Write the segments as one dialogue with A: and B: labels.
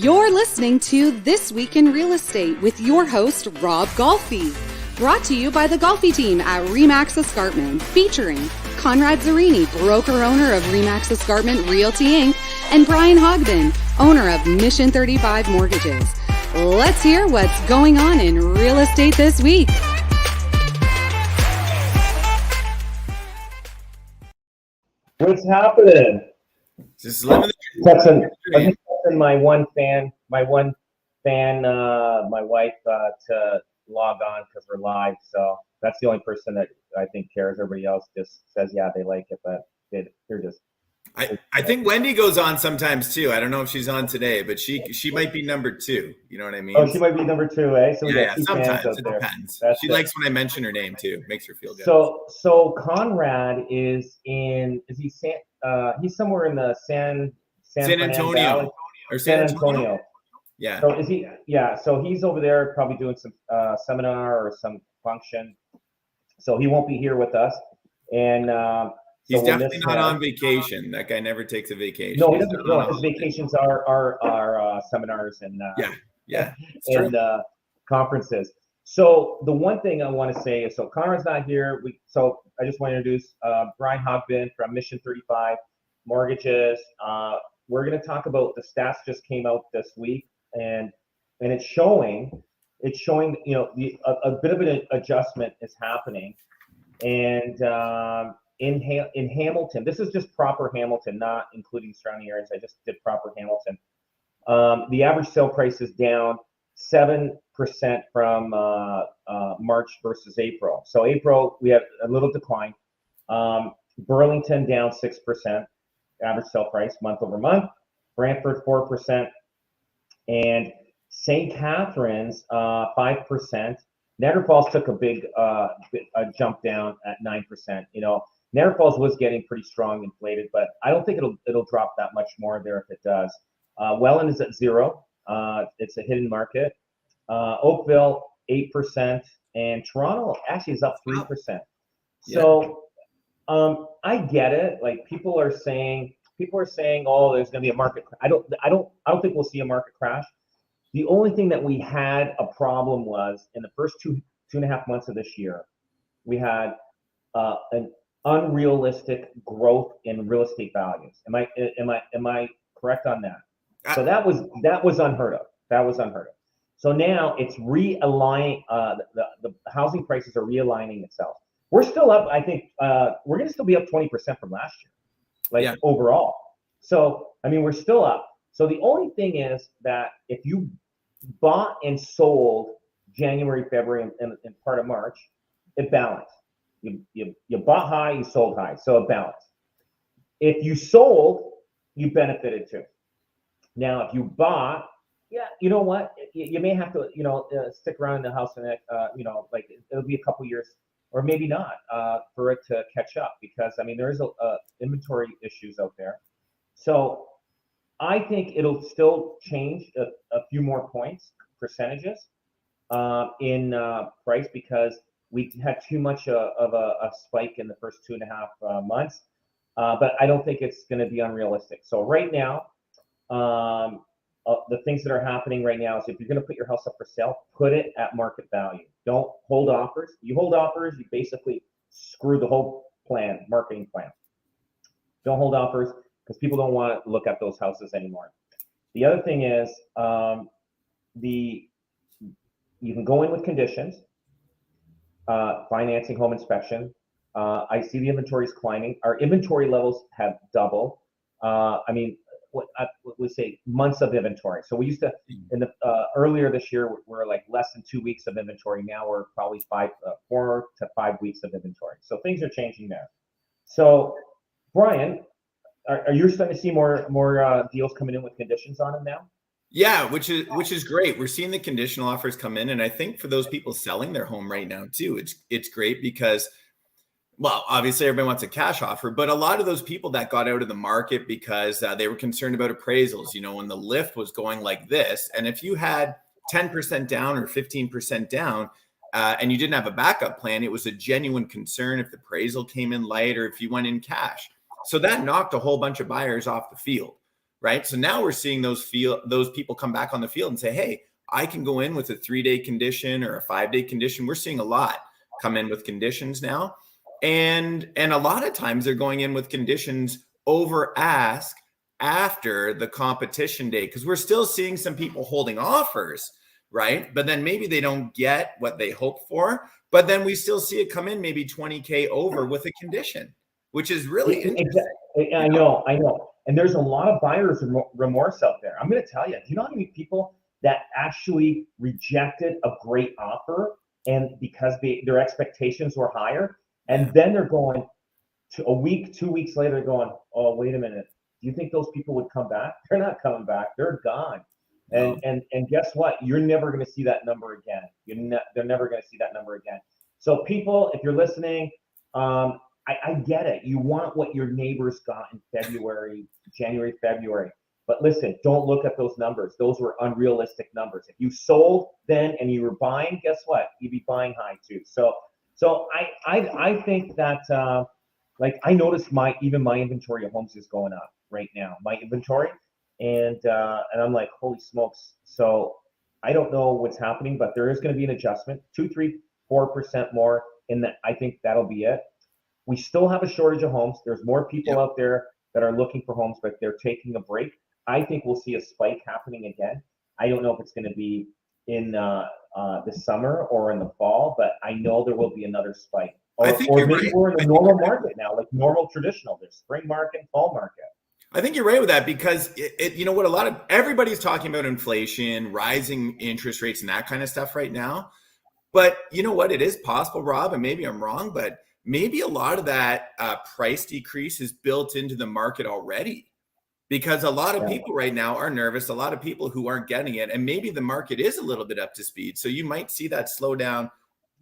A: You're listening to This Week in Real Estate with your host, Rob Golfi. Brought to you by the Golfi Team at RE Escarpment, featuring Conrad Zarini, broker-owner of RE Escarpment Realty Inc., and Brian Hogben, owner of Mission 35 Mortgages. Let's hear what's going on in real estate this week.
B: What's happening?
C: Just living
B: I'm just texting my wife to log on because we're live. So that's the only person that I think cares. Everybody else just says, yeah, they like it, but they're just.
C: I think Wendy goes on sometimes too. I don't know if she's on today, but she might be number two. You know what I mean?
B: Oh, she might be number two, eh? So
C: yeah, sometimes it depends. She likes when I mention her name too. Makes her feel good.
B: So Conrad is he's somewhere in the San
C: Antonio
B: Valley,
C: or San Antonio.
B: Yeah. So is he? Yeah. So he's over there probably doing some seminar or some function. So he won't be here with us, and
C: he's definitely not on vacation. That guy never takes a vacation.
B: No, he doesn't. No, his vacations are seminars and and conferences. So the one thing I want to say is, so Conrad's not here. So I just want to introduce Brian Hogben from Mission 35 Mortgages. We're going to talk about the stats just came out this week, and it's showing a bit of an adjustment is happening, and in Hamilton, this is just proper Hamilton, not including surrounding areas. I just did proper Hamilton. The average sale price is down 7% from March versus April. So April, we had a little decline. Burlington down 6%, average sale price month over month. Brantford 4%, and St. Catharines 5%. Niagara Falls took a big jump down at 9%. Niagara Falls was getting pretty strong inflated, but I don't think it'll drop that much more there if it does. Welland is at 0. It's a hidden market. Oakville 8%, and Toronto actually is up 3%. So I get it. Like people are saying, oh, there's going to be a market. I don't think we'll see a market crash. The only thing that we had a problem was in the first two and a half months of this year, we had an unrealistic growth in real estate values. Am I correct on that? So that was unheard of. So now it's realigning. The housing prices are realigning itself. We're still up. I think we're going to still be up 20% from last year, overall. So I mean, we're still up. So the only thing is that if you bought and sold January, February, and part of March, it balanced. You bought high, you sold high, so it balanced. If you sold, you benefited too. Now, if you bought, you know what? You may have to, stick around in the house and it'll be a couple years, or maybe not, for it to catch up, because I mean there is inventory issues out there. So I think it'll still change a few more percentages in price, because we had too much of a spike in the first 2.5 months, but I don't think it's going to be unrealistic. So right now, the things that are happening right now is if you're going to put your house up for sale, put it at market value. Don't hold offers. You hold offers, you basically screw the whole marketing plan. Don't hold offers, because people don't want to look at those houses anymore. The other thing is you can go in with conditions, financing, home inspection. I see the inventory is climbing. Our inventory levels have doubled. What we say months of inventory. So we used to earlier this year we're like less than 2 weeks of inventory. Now we're probably 4 to 5 weeks of inventory. So things are changing there. So Brian, are you starting to see more deals coming in with conditions on them now?
C: Yeah, which is great. We're seeing the conditional offers come in, and I think for those people selling their home right now too, it's great because, well, obviously everybody wants a cash offer, but a lot of those people that got out of the market because they were concerned about appraisals, when the lift was going like this, and if you had 10% down or 15% down and you didn't have a backup plan, it was a genuine concern if the appraisal came in light or if you went in cash. So that knocked a whole bunch of buyers off the field, right? So now we're seeing those people come back on the field and say, hey, I can go in with a 3-day condition or a 5-day condition. We're seeing a lot come in with conditions now. And a lot of times they're going in with conditions over ask after the competition day, because we're still seeing some people holding offers, right? But then maybe they don't get what they hope for, but then we still see it come in maybe 20K over with a condition, which is really interesting.
B: I know. And there's a lot of buyers remorse out there. I'm going to tell you, do you know how many people that actually rejected a great offer and because their expectations were higher, and then they're going to a week, 2 weeks later, they're going, oh, wait a minute. Do you think those people would come back? They're not coming back. They're gone. And guess what? You're never going to see that number again. They're never going to see that number again. So people, if you're listening, I get it. You want what your neighbors got in January, February. But listen, don't look at those numbers. Those were unrealistic numbers. If you sold then and you were buying, guess what? You'd be buying high too. So I think that I noticed my inventory of homes is going up right now. My inventory, and I'm like, holy smokes. So I don't know what's happening, but there is going to be an adjustment, 2, 3, 4% more in that. I think that'll be it. We still have a shortage of homes. There's more people out there that are looking for homes, but they're taking a break. I think we'll see a spike happening again. I don't know if it's going to be in the summer or in the fall, but I know there will be another spike. Or maybe we're in a normal market now, like normal traditional. There's spring market, fall market.
C: I think you're right with that, because you know what, everybody's talking about inflation, rising interest rates, and that kind of stuff right now. But you know what, it is possible, Rob, and maybe I'm wrong, but maybe a lot of that price decrease is built into the market already, because a lot of people right now are nervous, a lot of people who aren't getting it, and maybe the market is a little bit up to speed. So you might see that slowdown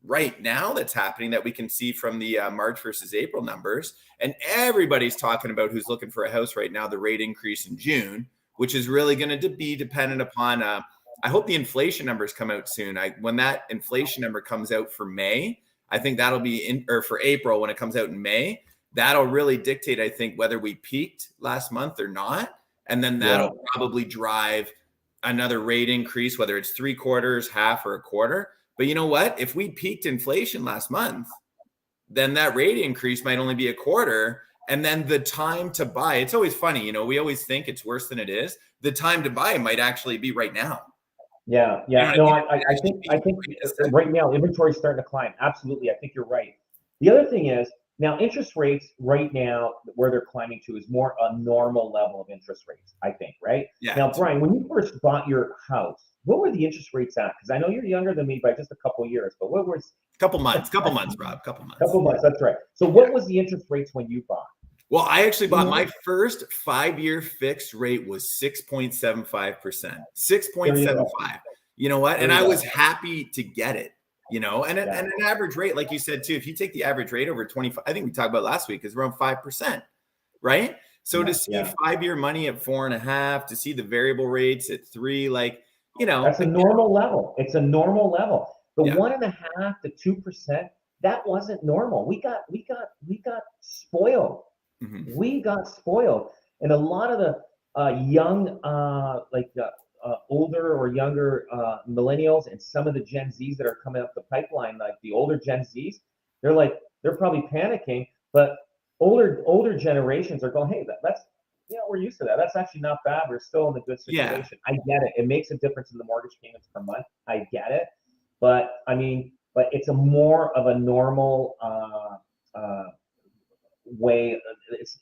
C: right now that's happening, that we can see from the March versus April numbers. And everybody's talking about, who's looking for a house right now, the rate increase in June, which is really going to be dependent upon, I hope the inflation numbers come out soon. When that inflation number comes out for May, I think that'll be or for April, when it comes out in May, that'll really dictate, I think, whether we peaked last month or not. And then that'll probably drive another rate increase, whether it's 3/4, half, or a quarter. But you know what? If we peaked inflation last month, then that rate increase might only be a quarter. And then the time to buy, it's always funny, we always think it's worse than it is. The time to buy might actually be right now.
B: Yeah. I think right now inventory is starting to climb. Absolutely. I think you're right. The other thing is, now interest rates right now, where they're climbing to, is more a normal level of interest rates, I think, right? Yeah. Now, Brian, when you first bought your house, what were the interest rates at? Because I know you're younger than me by just a couple of years, but what was?
C: Couple months, Rob, couple months.
B: That's right. So what was the interest rates when you bought?
C: Well, I actually bought my first 5-year fixed rate was 6.75%, 6.75. You know what? And I was happy to get it, and an average rate, like you said, too, if you take the average rate over 25, I think we talked about last week, is around 5%, right? So to see 5-year money at 4.5%, to see the variable rates at 3%, that's a normal level. It's a normal level. The 1.5% to 2%, that wasn't normal. We got spoiled. Mm-hmm. We got spoiled, and a lot of the young, older or younger millennials, and some of the Gen Zs that are coming up the pipeline, like the older Gen Zs, they're probably panicking. But older generations are going, hey, that's we're used to that. That's actually not bad. We're still in a good situation. Yeah. I get it. It makes a difference in the mortgage payments per month. I get it. But it's a more of a normal way.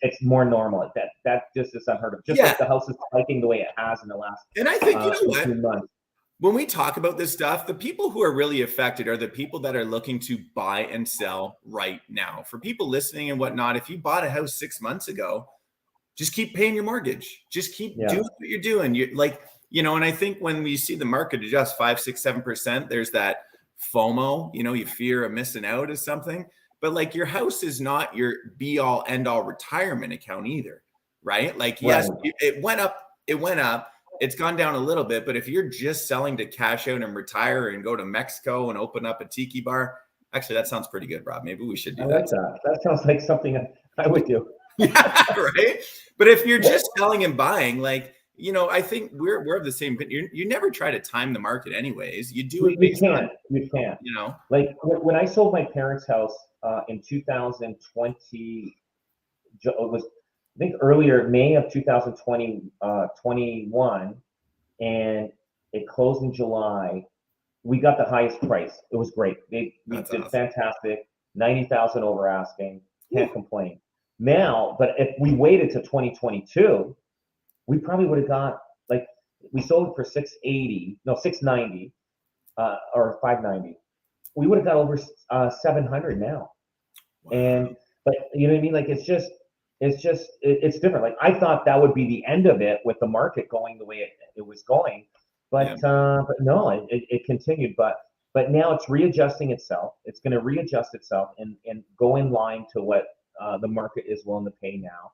C: It's more normal. That just is unheard of. Just like the house is spiking the way it has in the last. And I think what?
B: Months.
C: When we talk about this stuff, the people who are really affected are the people that are looking to buy and sell right now. For people listening and whatnot, if you bought a house 6 months ago, just keep paying your mortgage. Just keep doing what you're doing. And I think when we see the market adjust 5%, 6%, 7%, there's that FOMO, you fear of missing out of something. But your house is not your be all end all retirement account either, right? Yes, it went up. It's gone down a little bit, but if you're just selling to cash out and retire and go to Mexico and open up a tiki bar, actually, that sounds pretty good, Rob. Maybe we should do that.
B: Like that. That sounds like something I would do.
C: Yeah, right. But if you're just selling and buying, I think we're of the same, but you never try to time the market anyways. You do it
B: You
C: based
B: can't.
C: on,
B: You can't.
C: Like
B: when I sold my parents' house in 2020, it was, I think, earlier, May of 2020, 21, and it closed in July. We got the highest price. It was great. We did awesome. Fantastic. 90,000 over asking. Can't complain. Now, but if we waited to 2022, we probably would have got, like, we sold it for 690, or 590. We would have got over 700 now. Wow. But you know what I mean? Like, it's different. Like, I thought that would be the end of it with the market going the way it was going, but no, it continued. But now it's readjusting itself. It's going to readjust itself and go in line to what the market is willing to pay now.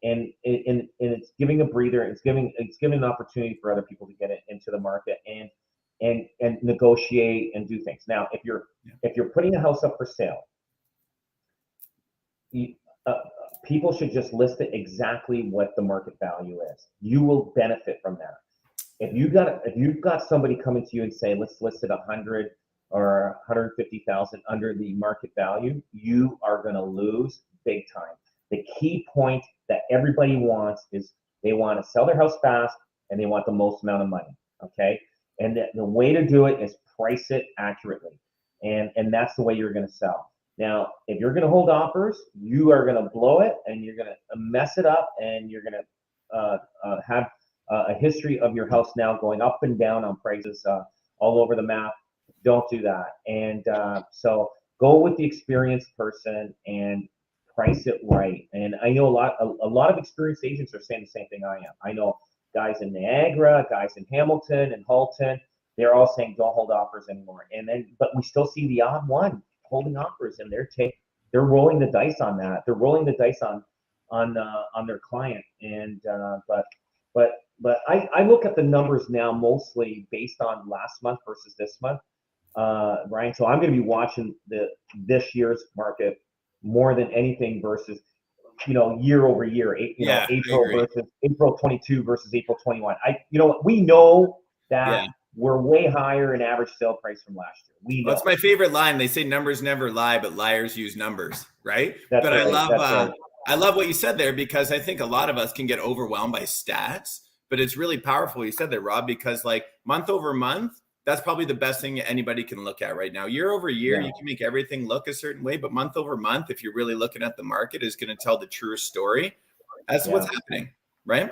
B: And it's giving a breather. It's giving an opportunity for other people to get it into the market and negotiate and do things. Now, if you're putting a house up for sale, people should just list it exactly what the market value is. You will benefit from that. If you've got somebody coming to you and saying, let's list it 100 or 150,000 under the market value, you are going to lose big time. The key point that everybody wants is they want to sell their house fast and they want the most amount of money. Okay, and the way to do it is price it accurately, and that's the way you're going to sell. Now, if you're going to hold offers, you are going to blow it and you're going to mess it up, and you're going to have a history of your house now going up and down on prices all over the map. Don't do that. And so go with the experienced person and price it right. And I know a lot of experienced agents are saying the same thing I am. I know guys in Niagara, guys in Hamilton and Halton, they're all saying don't hold offers anymore. But we still see the odd one holding offers, and they're rolling the dice on that. They're rolling the dice on their client. And but I look at the numbers now mostly based on last month versus this month, Brian. So I'm going to be watching this year's market more than anything versus year over year. April versus April 22 versus April 21. We know that. Yeah. We're way higher in average sale price from last year. We know.
C: That's my favorite line. They say numbers never lie, but liars use numbers, right?
B: That's
C: but
B: right.
C: I love what you said there, because I think a lot of us can get overwhelmed by stats, but it's really powerful what you said there, Rob, because like month over month, that's probably the best thing anybody can look at right now. Year over year, you can make everything look a certain way, but month over month, if you're really looking at the market, is going to tell the truest story as to what's happening, right?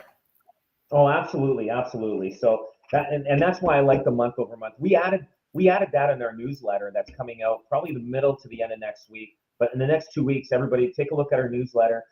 B: Oh, absolutely. Absolutely. So and that's why I like the month over month. We added that in our newsletter that's coming out probably the middle to the end of next week. But in the next 2 weeks, everybody take a look at our newsletter.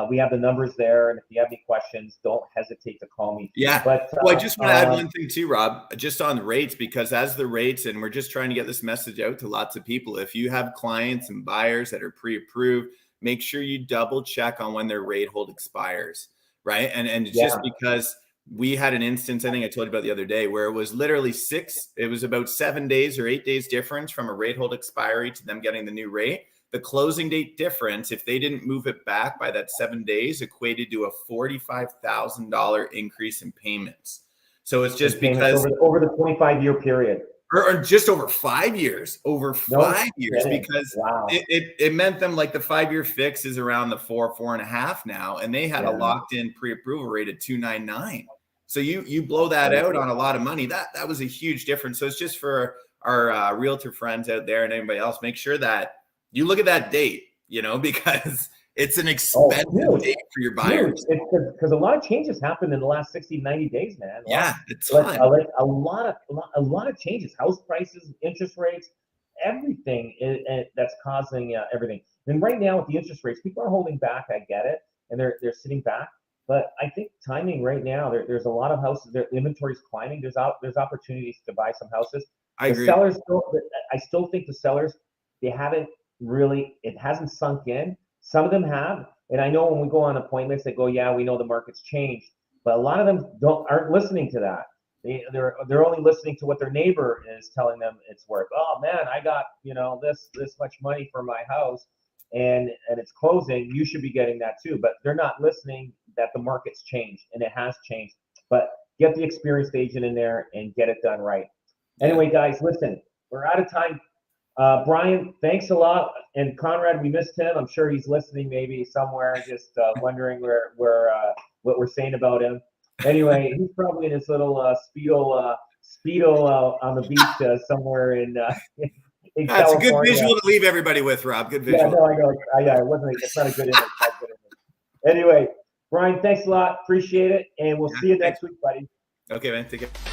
B: We have the numbers there, and if you have any questions, don't hesitate to call me.
C: Yeah. But I just want to add one thing too, Rob, just on the rates, because as the rates, and we're just trying to get this message out to lots of people. If you have clients and buyers that are pre-approved, make sure you double check on when their rate hold expires, right? And just because we had an instance, I think I told you about the other day, where it was literally about 7 days or 8 days difference from a rate hold expiry to them getting the new rate. The closing date difference, if they didn't move it back by that 7 days, equated to a $45,000 increase in payments. So it's just because
B: over the 25-year period,
C: or just over 5 years, because it meant them like the 5-year fix is around the 4.5 now, and they had a locked in pre-approval rate of 2.99. So you blow that out on a lot of money. That was a huge difference. So it's just for our realtor friends out there and anybody else, make sure that you look at that date, because it's an expensive date for your buyers.
B: Because a lot of changes happened in the last 60, 90 days, man.
C: It's fun.
B: A lot of changes, house prices, interest rates, everything that's causing everything. And right now with the interest rates, people are holding back. I get it, and they're sitting back. But I think timing right now, there's a lot of houses. Their inventory's climbing. There's opportunities to buy some houses.
C: I agree.
B: I still think the sellers, they haven't really. It hasn't sunk in. Some of them have, and I know when we go on appointments, they go, "Yeah, we know the market's changed," but a lot of them aren't listening to that. They're only listening to what their neighbor is telling them it's worth. Oh man, I got this much money for my house, and it's closing. You should be getting that too. But they're not listening that the market's changed, and it has changed. But get the experienced agent in there and get it done right. Anyway, guys, listen, we're out of time. Brian, thanks a lot. And Conrad, we missed him. I'm sure he's listening maybe somewhere, just wondering where what we're saying about him. Anyway, he's probably in his little speedo on the beach somewhere in
C: That's
B: California.
C: a good visual to leave everybody with, Rob. Good visual.
B: Yeah, no, I know. It wasn't. It's not a good image. Anyway, Brian, thanks a lot. Appreciate it, and we'll see you next week, buddy.
C: Okay, man. Take care.